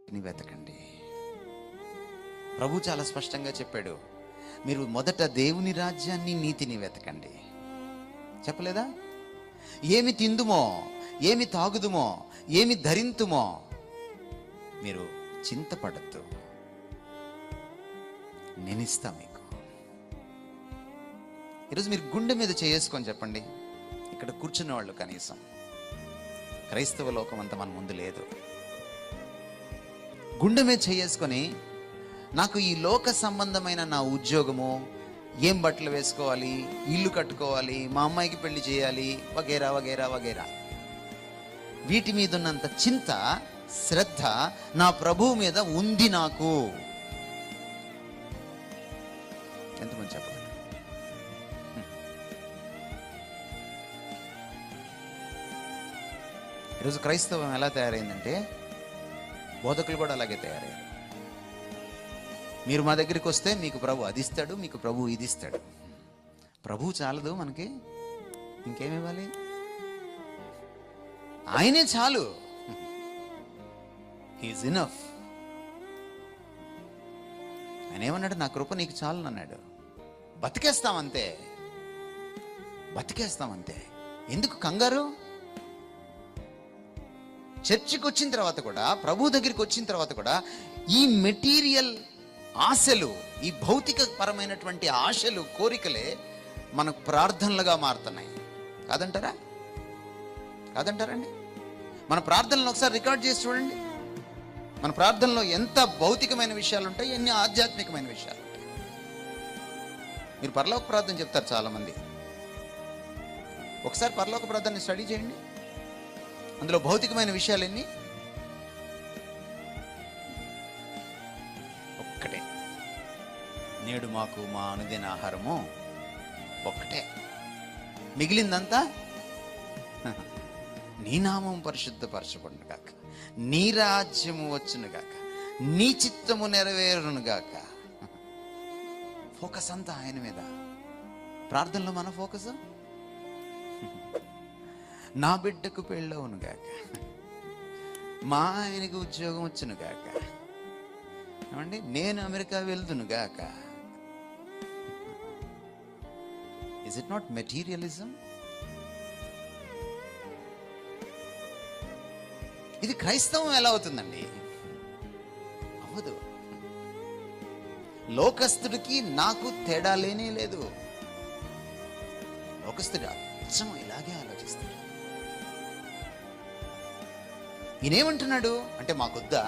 వెతకండి. ప్రభు చాలా స్పష్టంగా చెప్పాడు, మీరు మొదట దేవుని రాజ్యాన్ని, నీతిని వెతకండి. చెప్పలేదా? ఏమి తిందుమో, ఏమి తాగుదుమో, ఏమి ధరింతుమో మీరు చింతపడద్దు, నేనిస్తా మీకు. ఈరోజు మీరు గుండె మీద చేసుకొని చెప్పండి, ఇక్కడ కూర్చున్న వాళ్ళు కనీసం క్రైస్తవ లోకం అంతా మన ముందు లేదు. గుండె మీద చేసుకొని, నాకు ఈ లోక సంబంధమైన నా ఉద్యోగము, ఏం బట్టలు వేసుకోవాలి, ఇల్లు కట్టుకోవాలి, మా అమ్మాయికి పెళ్లి చేయాలి, వగేరా వగేరా వగేరా, వీటి మీద ఉన్నంత చింత, శ్రద్ధ నా ప్రభువు మీద ఉంది నాకు. ఎంతమంది చెప్పండి? ఈరోజు క్రైస్తవం ఎలా తయారైందంటే, బోధకులు కూడా అలాగే తయారయ్యారు. మీరు మా దగ్గరికి వస్తే మీకు ప్రభు అది ఇస్తాడు, మీకు ప్రభు ఇది ఇస్తాడు. ప్రభు చాలదు మనకి, ఇంకేమి ఇవ్వాలి? ఆయనే చాలు. He is enough. ఆయన ఏమన్నాడు? నా కృప నీకు చాలు అన్నాడు. బతికేస్తామంతే, బతికేస్తామంతే. ఎందుకు కంగారు? చర్చికి వచ్చిన తర్వాత కూడా, ప్రభు దగ్గరికి వచ్చిన తర్వాత కూడా ఈ మెటీరియల్ ఆశలు, ఈ భౌతిక పరమైనటువంటి ఆశలు, కోరికలే మనకు ప్రార్థనలుగా మారుతున్నాయి. కాదంటారా? కాదంటారండి? మన ప్రార్థనలను ఒకసారి రికార్డ్ చేసి చూడండి. మన ప్రార్థనలో ఎంత భౌతికమైన విషయాలు ఉంటాయి, ఎన్ని ఆధ్యాత్మికమైన విషయాలు ఉంటాయి. మీరు పరలోక ప్రార్థన చెప్తారు చాలామంది. ఒకసారి పరలోక ప్రార్థనని స్టడీ చేయండి. అందులో భౌతికమైన విషయాలు ఎన్ని? ఒక్కటే, నేడు మాకు మా అనుదిన ఆహారము ఒక్కటే, మిగిలిందంతా నీ నామం పరిశుద్ధపరచబడును గాక, నీ రాజ్యము వచ్చును గాక, నీ చిత్తము నెరవేరును గాక. ఫోకస్ అంతా ఆయన మీద. ప్రార్థనలో మన ఫోకస్, నా బిడ్డకు పెళ్ళవును గాక, మా ఆయనకు ఉద్యోగం వచ్చును గాక, ఏమండి నేను అమెరికా వెళ్తును గాక. Is it not materialism? ఇది క్రైస్తవం ఎలా అవుతుందండి? అవ్వదు. లోకస్తుడికి నాకు తేడా లేనే లేదు. లోకస్తుడు అచ్చం ఇలాగే ఆలోచిస్తాడు. ఈయనేమంటున్నాడు అంటే, మాకొద్దా?